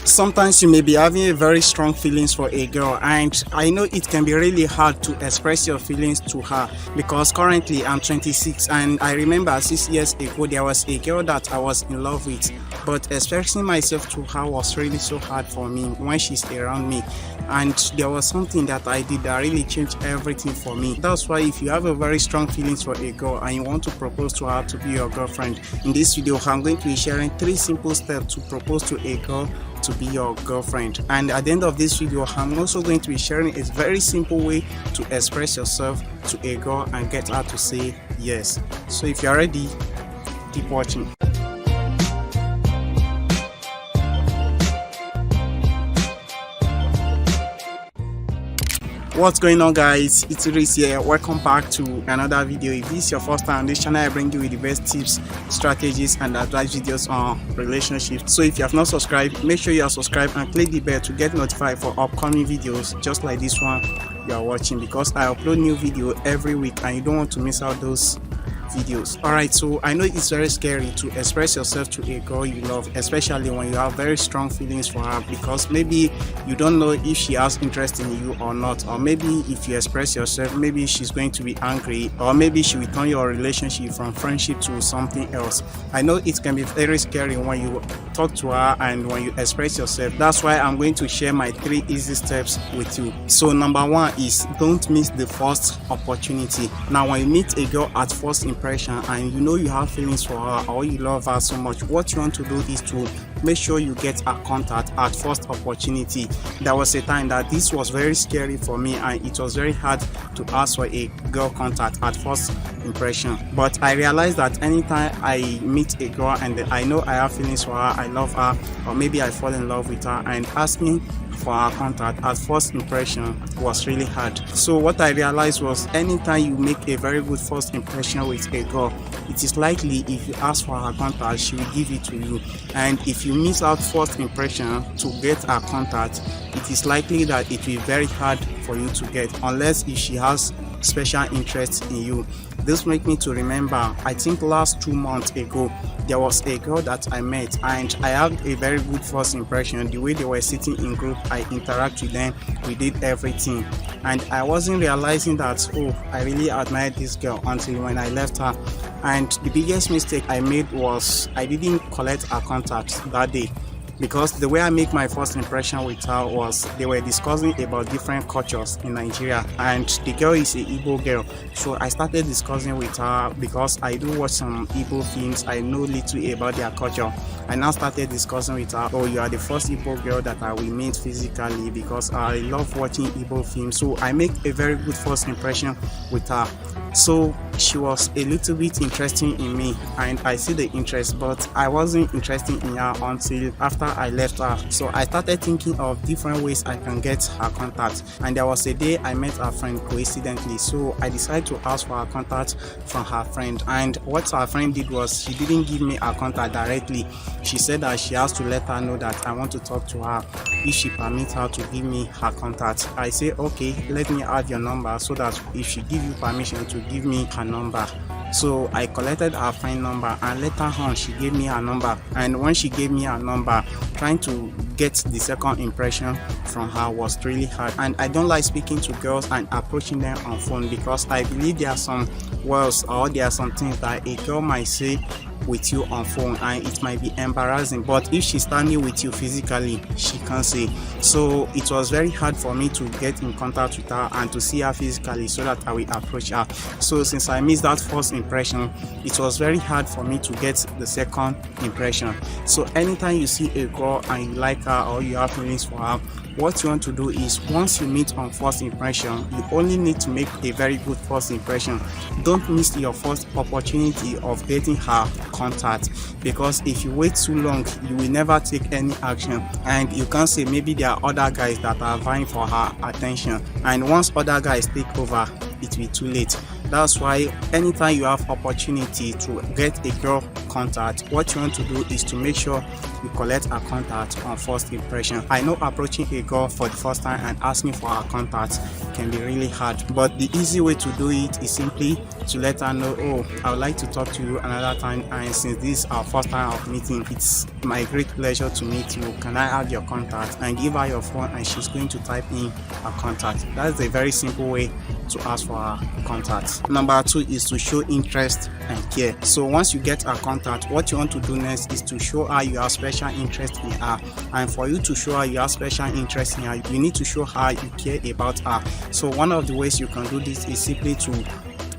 Sometimes you may be having a very strong feelings for a girl, and I know it can be really hard to express your feelings to her because currently I'm 26 and I remember 6 years ago there was a girl that I was in love with, but expressing myself to her was really so hard for me when she's around me, and there was something that I did that really changed everything for me. That's why if you have a very strong feelings for a girl and you want to propose to her to be your girlfriend, in this video I'm going to be sharing 3 simple steps to propose to a girl to be your girlfriend. And at the end of this video I'm also going to be sharing a very simple way to express yourself to a girl and get her to say yes. So if you're ready, keep watching. What's going on, guys? It's Reese here. Welcome back to another video. If this is your first time on this channel, I bring you with the best tips, strategies and advice videos on relationships. So if you have not subscribed, make sure you are subscribed and click the bell to get notified for upcoming videos just like this one you are watching, because I upload new video every week and you don't want to miss out those videos. Alright, so I know it's very scary to express yourself to a girl you love, especially when you have very strong feelings for her, because maybe you don't know if she has interest in you or not, or maybe if you express yourself, maybe she's going to be angry, or maybe she will turn your relationship from friendship to something else. I know it can be very scary when you talk to her and when you express yourself. That's why I'm going to share my 3 easy steps with you. So number 1 is don't miss the first opportunity. Now when you meet a girl at first impression and you know you have feelings for her or you love her so much, what you want to do is to make sure you get her contact at first opportunity. There was a time that this was very scary for me and it was very hard to ask for a girl contact at first impression, but I realized that anytime I meet a girl and I know I have feelings for her, I love her, or maybe I fall in love with her, and asking for her contact at first impression was really hard. So what I realized was anytime you make a very good first impression with a girl, it is likely if you ask for her contact, she will give it to you. And if you miss out first impression to get her contact, it is likely that it will be very hard for you to get, unless if she has special interest in you. This makes me to remember, I think last 2 months ago there was a girl that I met and I had a very good first impression. The way they were sitting in group, I interact with them, we did everything, and I wasn't realizing that, oh, I really admired this girl until when I left her. And the biggest mistake I made was I didn't collect her contact that day, because the way I make my first impression with her was they were discussing about different cultures in Nigeria, and the girl is a Igbo girl. So I started discussing with her because I do watch some Igbo films, I know little about their culture. I now started discussing with her, oh, you are the first Igbo girl that I will meet physically because I love watching Igbo films. So I make a very good first impression with her. So she was a little bit interested in me and I see the interest, but I wasn't interested in her until after I left her. So I started thinking of different ways I can get her contact, and there was a day I met her friend coincidentally, so I decided to ask for her contact from her friend. And what her friend did was she didn't give me her contact directly. She said that she has to let her know that I want to talk to her if she permits her to give me her contact. I say, okay, let me have your number so that if she give you permission to give me her number. So I collected her friend number and later on she gave me her number, and when she gave me her number, trying to get the second impression from her was really hard. And I don't like speaking to girls and approaching them on phone, because I believe there are some words or there are some things that a girl might say with you on phone and it might be embarrassing, but if she's standing with you physically, she can't say. So it was very hard for me to get in contact with her and to see her physically so that I will approach her. So since I missed that first impression, it was very hard for me to get the second impression. So anytime you see a girl and you like her or you have feelings for her, what you want to do is, once you meet on first impression, you only need to make a very good first impression. Don't miss your first opportunity of getting her contact, because if you wait too long, you will never take any action, and you can say maybe there are other guys that are vying for her attention, and once other guys take over, it will be too late. That's why anytime you have opportunity to get a girl contact, what you want to do is to make sure you collect her contact on first impression. I know approaching a girl for the first time and asking for her contact can be really hard, but the easy way to do it is simply to let her know, oh, I would like to talk to you another time, and since this is our first time of meeting, it's my great pleasure to meet you. Can I have your contact? And give her your phone, and she's going to type in her contact. That's a very simple way to ask for her contact. Number 2 is to show interest and care. So once you get her contact, what you want to do next is to show her you have special interest in her. And for you to show her you have special interest in her, you need to show her you care about her. So one of the ways you can do this is simply to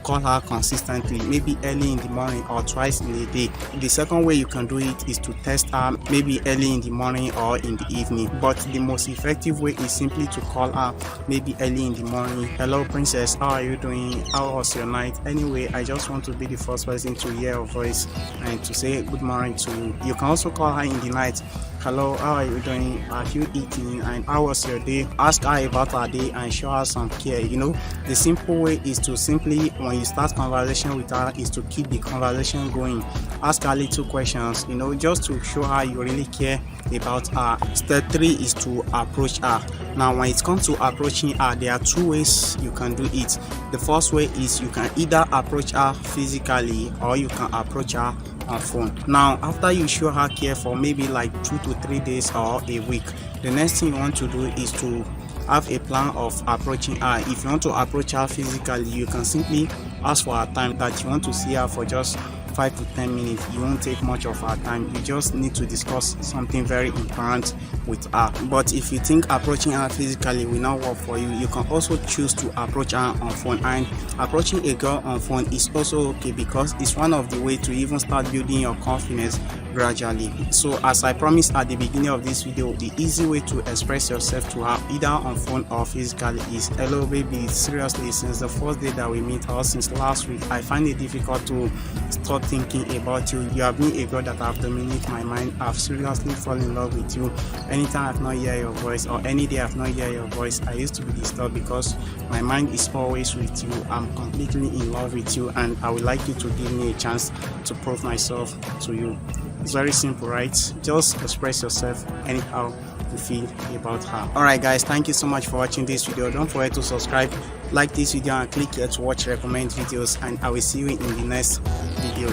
call her consistently, maybe early in the morning or twice in a day. The second way you can do it is to text her, maybe early in the morning or in the evening. But the most effective way is simply to call her maybe early in the morning. Hello princess, how are you doing? How was your night? Anyway, I just want to be the first person to hear your voice and to say good morning to you. You can also call her in the night. Hello, how are you doing? Have you eaten? And how was your day? Ask her about her day and show her some care. You know, the simple way is to simply, when you start conversation with her, is to keep the conversation going. Ask her little questions, you know, just to show her you really care about her. Step 3 is to approach her. Now, when it comes to approaching her, there are 2 ways you can do it. The first way is you can either approach her physically or you can approach her on phone. Now, after you show her care for maybe like 2 to 3 days or a week, the next thing you want to do is to have a plan of approaching her. If you want to approach her physically, you can simply ask for her time, that you want to see her for just 5 to 10 minutes. You won't take much of her time. You just need to discuss something very important with her. But if you think approaching her physically will not work for you, you can also choose to approach her on phone. And approaching a girl on phone is also okay, because it's one of the ways to even start building your confidence gradually. So as I promised at the beginning of this video, the easy way to express yourself to her, either on phone or physically, is hello baby, seriously, since the first day that we meet, or since last week, I find it difficult to stop thinking about you. You have been a girl that have dominated my mind. I've seriously fallen in love with you. Anytime I've not heard your voice, or any day I've not heard your voice, I used to be disturbed because my mind is always with you. I'm completely in love with you, and I would like you to give me a chance to prove myself to you. It's very simple, right? Just express yourself anyhow you feel about her. Alright guys, thank you so much for watching this video. Don't forget to subscribe, like this video, and click here to watch recommend videos, and I will see you in the next video.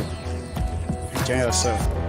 Enjoy yourself.